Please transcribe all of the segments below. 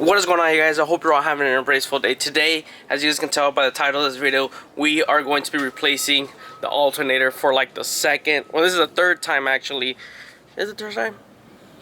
What is going on, you guys? I hope you're all having an embraceful day. Today, as you guys can tell by the title of this video, we are going to be replacing the alternator for like the second, well, this is the third time actually. Is it third time?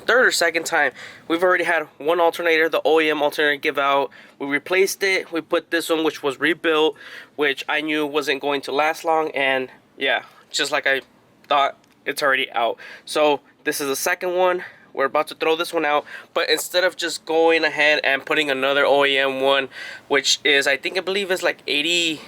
Third or second time. We've already had one alternator, the OEM alternator, give out. We replaced it. We put this one, which was rebuilt, which I knew wasn't going to last long, and yeah, just like I thought, it's already out. So this is the second one. We're about to throw this one out, but instead of just going ahead and putting another OEM one, which is, I believe is like 80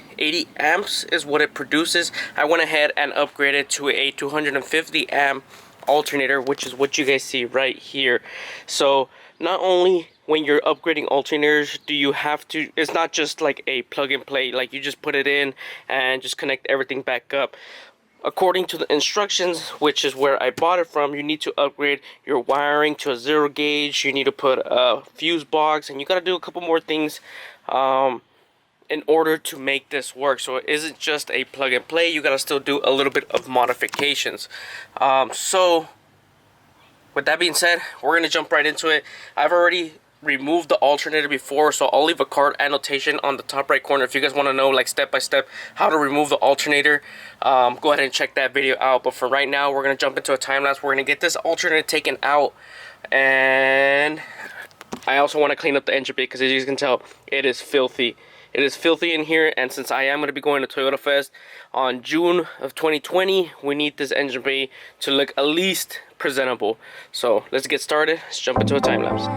amps is what it produces, I went ahead and upgraded to a 250 amp alternator, which is what you guys see right here. So not only when you're upgrading alternators do you have to, it's not just like a plug and play, like you just put it in and just connect everything back up. According to the instructions, which is where I bought it from, you need to upgrade your wiring to a 0 gauge. You need to put a fuse box, and you got to do a couple more things in order to make this work. So it isn't just a plug and play. You got to still do a little bit of modifications. So with that being said, we're going to jump right into it. I've already removed the alternator before, so I'll leave a card annotation on the top right corner if you guys want to know like step by step how to remove the alternator. Go ahead and check that video out. But for right now, we're going to jump into a time lapse. We're going to get this alternator taken out, and I also want to clean up the engine bay because, as you can tell, it is filthy. It is filthy in here, and since I am going to be going to Toyota Fest on June of 2020, we need this engine bay to look at least presentable. So let's get started. Let's jump into a time lapse.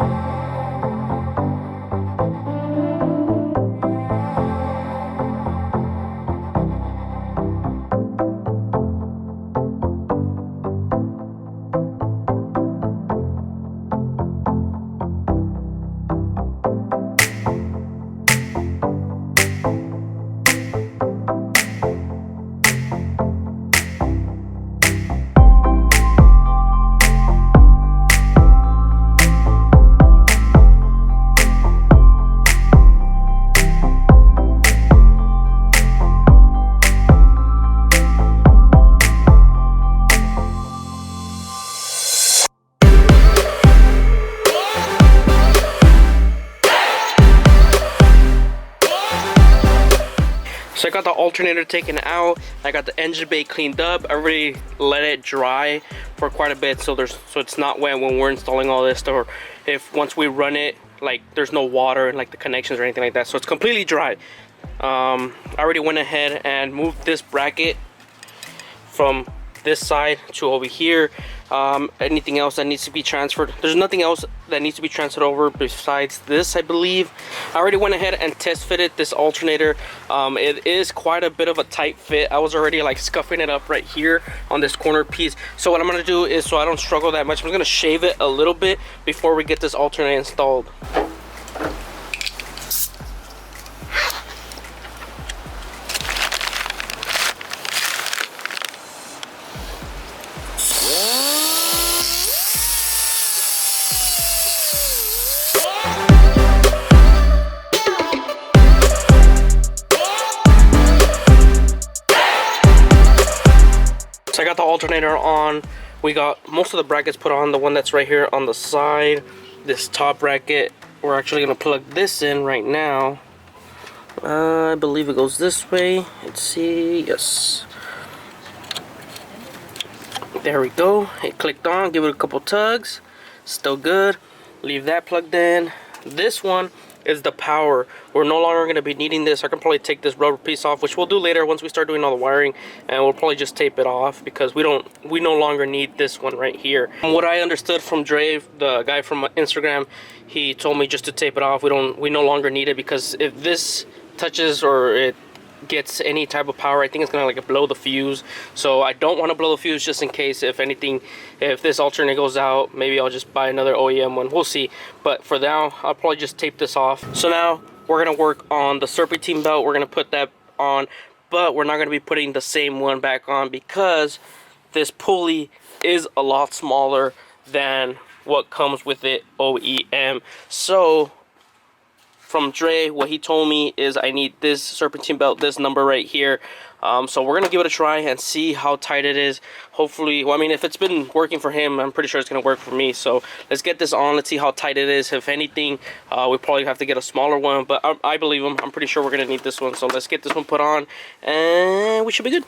So I got the alternator taken out. I got the engine bay cleaned up. I already let it dry for quite a bit, so it's not wet when we're installing all this, or if once we run it, like there's no water in like the connections or anything like that. So it's completely dry. I already went ahead and moved this bracket from this side to over here. Anything else that needs to be transferred, there's nothing else that needs to be transferred over besides this, I believe. I already went ahead and test fitted this alternator. It is quite a bit of a tight fit. I was already like scuffing it up right here on this corner piece. So what I'm going to do is, so I don't struggle that much, I'm going to shave it a little bit before we get this alternator installed. So I got the alternator on. We got most of the brackets put on. The one that's right here on the side, this top bracket, we're actually going to plug this in right now. I believe it goes this way. Let's see. Yes, there we go. It clicked on. Give it a couple tugs. Still good. Leave that plugged in. This one is the power. We're no longer going to be needing this. I can probably take this rubber piece off, which we'll do later once we start doing all the wiring, and we'll probably just tape it off because we no longer need this one right here. From what I understood from Dre, the guy from Instagram, he told me just to tape it off. We no longer need it because if this touches or it gets any type of power, I think it's gonna like blow the fuse. So I don't want to blow the fuse, just in case if this alternator goes out, maybe I'll just buy another OEM one. We'll see. But for now, I'll probably just tape this off. So now we're gonna work on the serpentine belt. We're gonna put that on, but we're not gonna be putting the same one back on because this pulley is a lot smaller than what comes with it OEM. So from Dre, what he told me is I need this serpentine belt, this number right here. So we're gonna give it a try and see how tight it is. Hopefully, well, I mean, if it's been working for him, I'm pretty sure it's gonna work for me. So let's get this on. Let's see how tight it is. If anything, we probably have to get a smaller one, but I believe him. I'm pretty sure we're gonna need this one. So let's get this one put on and we should be good.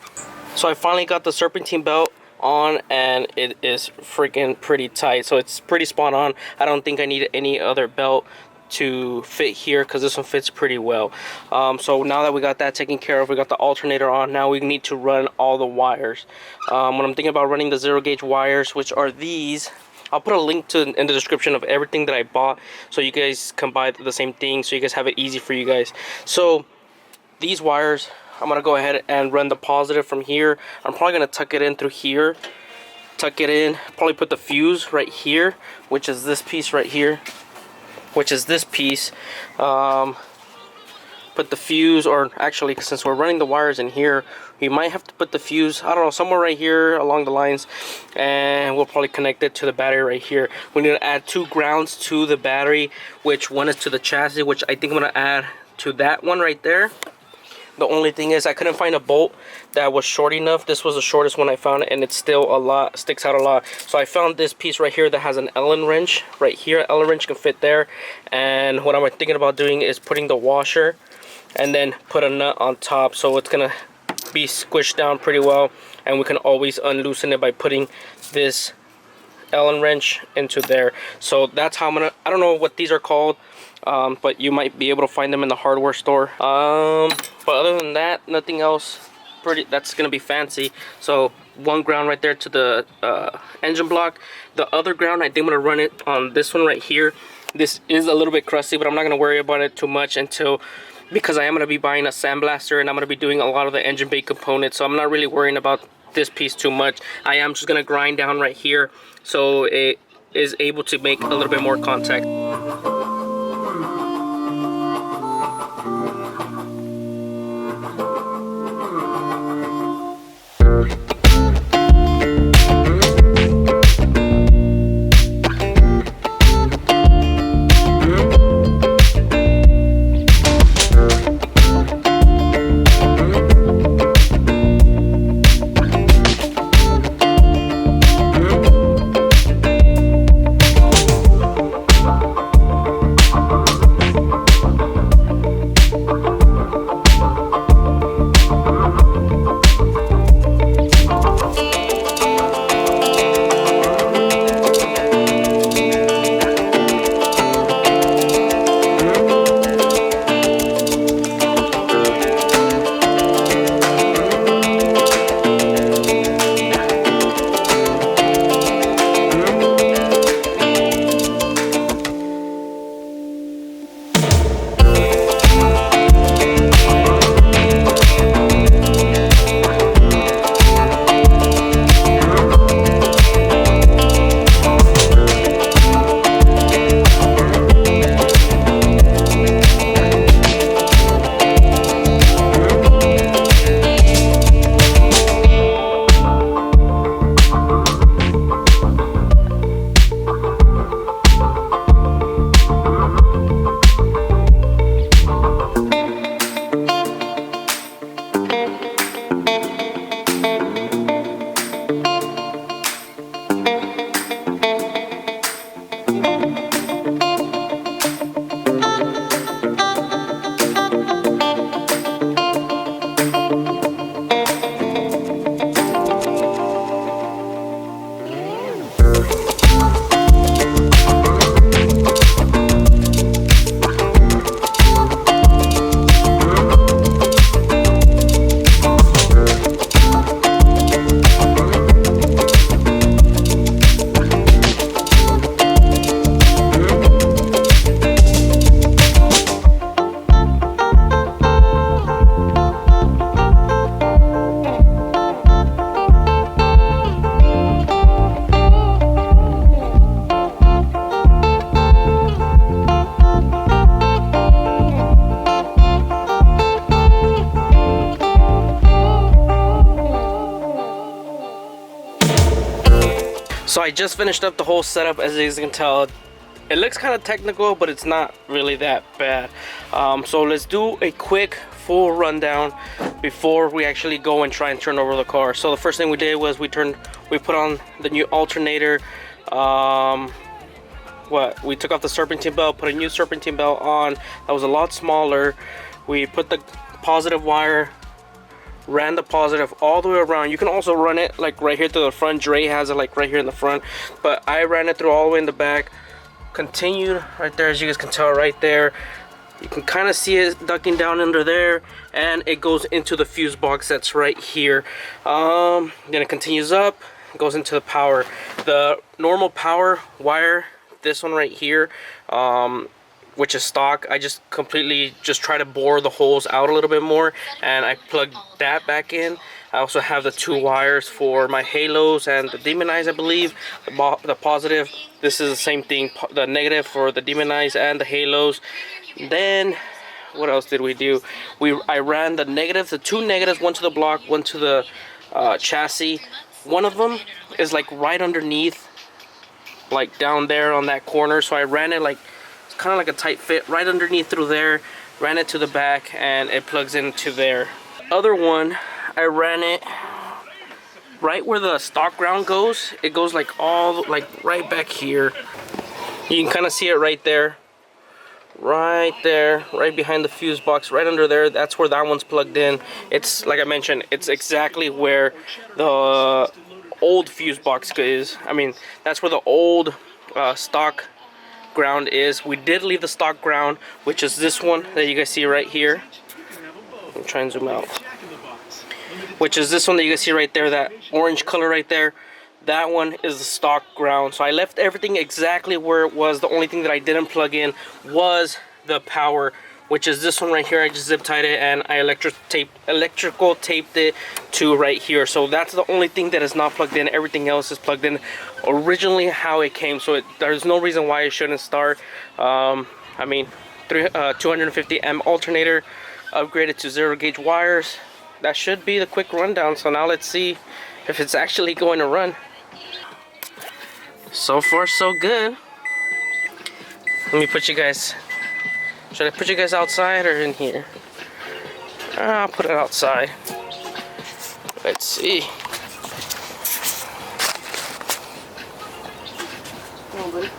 So I finally got the serpentine belt on and it is freaking pretty tight. So it's pretty spot on. I don't think I need any other belt to fit here because this one fits pretty well. So now that we got that taken care of, we got the alternator on, now we need to run all the wires. When I'm thinking about running the 0 gauge wires, which are these, I'll put a link to in the description of everything that I bought so you guys can buy the same thing, so you guys have it easy for you guys. So these wires, I'm gonna go ahead and run the positive from here. I'm probably gonna tuck it in through here, tuck it in, probably put the fuse right here, which is this piece right here, which is this piece. Put the fuse, or actually, since we're running the wires in here, we might have to put the fuse, I don't know, somewhere right here along the lines, and we'll probably connect it to the battery right here. We need to add 2 grounds to the battery, which one is to the chassis, which I think I'm gonna add to that one right there. The only thing is I couldn't find a bolt that was short enough. This was the shortest one I found, and it's still a lot, sticks out a lot. So I found this piece right here that has an Allen wrench right here. Allen wrench can fit there. And what I'm thinking about doing is putting the washer and then put a nut on top, so it's gonna be squished down pretty well, and we can always unloosen it by putting this Allen wrench into there. So that's how I'm gonna, I don't know what these are called, but you might be able to find them in the hardware store. But other than that, nothing else that's gonna be fancy. So 1 ground right there to the engine block. The other ground, I think I'm gonna run it on this one right here. This is a little bit crusty, but I'm not gonna worry about it too much because I am gonna be buying a sandblaster and I'm gonna be doing a lot of the engine bay components, so I'm not really worrying about this piece too much. I am just gonna grind down right here so it is able to make a little bit more contact. So I just finished up the whole setup. As you guys can tell, it looks kind of technical, but it's not really that bad. So let's do a quick full rundown before we actually go and try and turn over the car. So the first thing we did was we put on the new alternator. We took off the serpentine belt, put a new serpentine belt on that was a lot smaller. We put the positive wire, ran the positive all the way around. You can also run it like right here to the front. Dre has it like right here in the front, but I ran it through all the way in the back. Continued right there, as you guys can tell right there. You can kind of see it ducking down under there, and it goes into the fuse box that's right here. Then it continues up, goes into the power. The normal power wire, this one right here, which is stock, I just completely try to bore the holes out a little bit more, and I plugged that back in. I also have the 2 wires for my halos and the demon eyes, I believe. The positive, this is the same thing, the negative for the demon eyes and the halos. Then what else did we do? I ran the negatives, the 2 negatives, one to the block, one to the chassis. One of them is like right underneath, like down there on that corner, so I ran it like it's kind of like a tight fit right underneath through there, ran it to the back, and it plugs into there. Other one, I ran it right where the stock ground goes. It goes like right back here. You can kind of see it right there, right behind the fuse box, right under there. That's where that one's plugged in. It's like I mentioned, it's exactly where the old fuse box is. I mean, that's where the old stock ground is. We did leave the stock ground, which is this one that you guys see right here. Let me try and zoom out. Which is this one that you guys see right there, that orange color right there. That one is the stock ground. So I left everything exactly where it was. The only thing that I didn't plug in was the power, which is this one right here. I just zip tied it and I electrical taped it to right here. So that's the only thing that is not plugged in. Everything else is plugged in originally how it came. So there's no reason why it shouldn't start. I mean, 250 M alternator, upgraded to 0 gauge wires. That should be the quick rundown. So now let's see if it's actually going to run. So far so good. Let me put you guys, should I put you guys outside or in here? I'll put it outside. Let's see. Come on, buddy.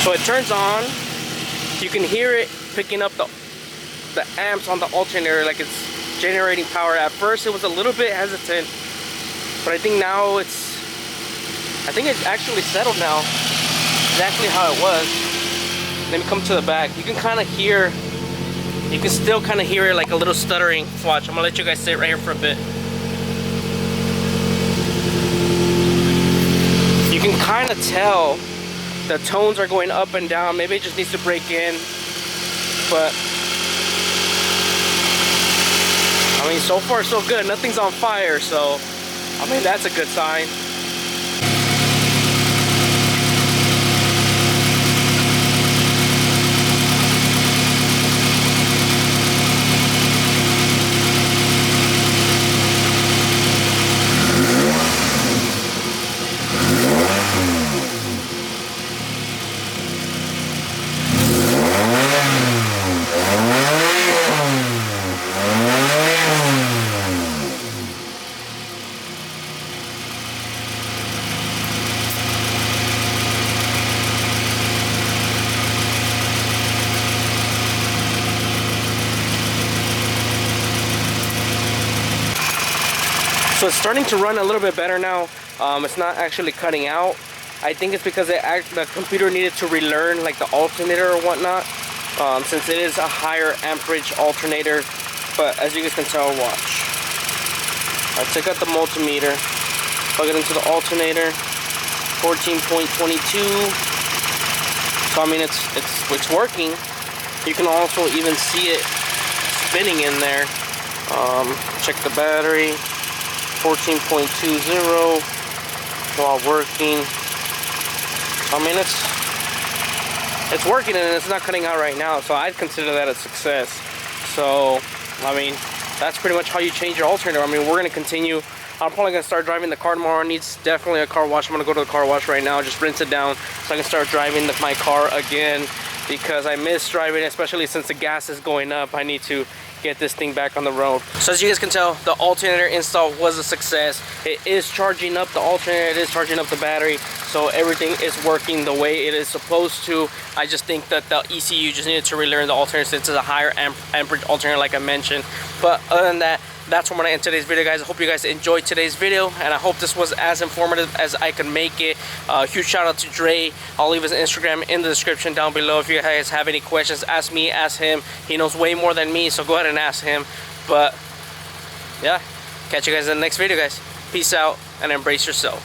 So it turns on. You can hear it picking up the amps on the alternator, like it's generating power. At first it was a little bit hesitant, but I think now it's actually settled now, exactly how it was. Let me come to the back. You can kind of hear, you can still kind of hear it like a little stuttering. Watch, I'm gonna let you guys sit right here for a bit. You can kind of tell the tones are going up and down. Maybe it just needs to break in, but I mean, so far so good. Nothing's on fire, so I mean, that's a good sign. So it's starting to run a little bit better now. It's not actually cutting out. I think it's because the computer needed to relearn like the alternator or whatnot, since it is a higher amperage alternator. But as you guys can tell, watch. I took out the multimeter, plug it into the alternator, 14.22. So I mean, it's working. You can also even see it spinning in there. Check the battery, 14.20 while working. I mean, it's working and it's not cutting out right now, so I'd consider that a success. So I mean, that's pretty much how you change your alternator. I mean, we're gonna continue. I'm probably gonna start driving the car tomorrow. It needs definitely a car wash. I'm gonna go to the car wash right now, just rinse it down so I can start driving my car again, because I miss driving, especially since the gas is going up. I need to get this thing back on the road. So as you guys can tell, the alternator install was a success. It is charging up the alternator, it is charging up the battery, so everything is working the way it is supposed to. I just think that the ECU just needed to relearn the alternator since it's a higher amperage alternator, like I mentioned. But other than that, that's where I'm gonna end today's video, guys. I hope you guys enjoyed today's video, and I hope this was as informative as I could make it. Huge shout out to Dre. I'll leave his Instagram in the description down below. If you guys have any questions, ask me, ask him. He knows way more than me, so go ahead and ask him. But yeah, catch you guys in the next video, guys. Peace out and embrace yourself.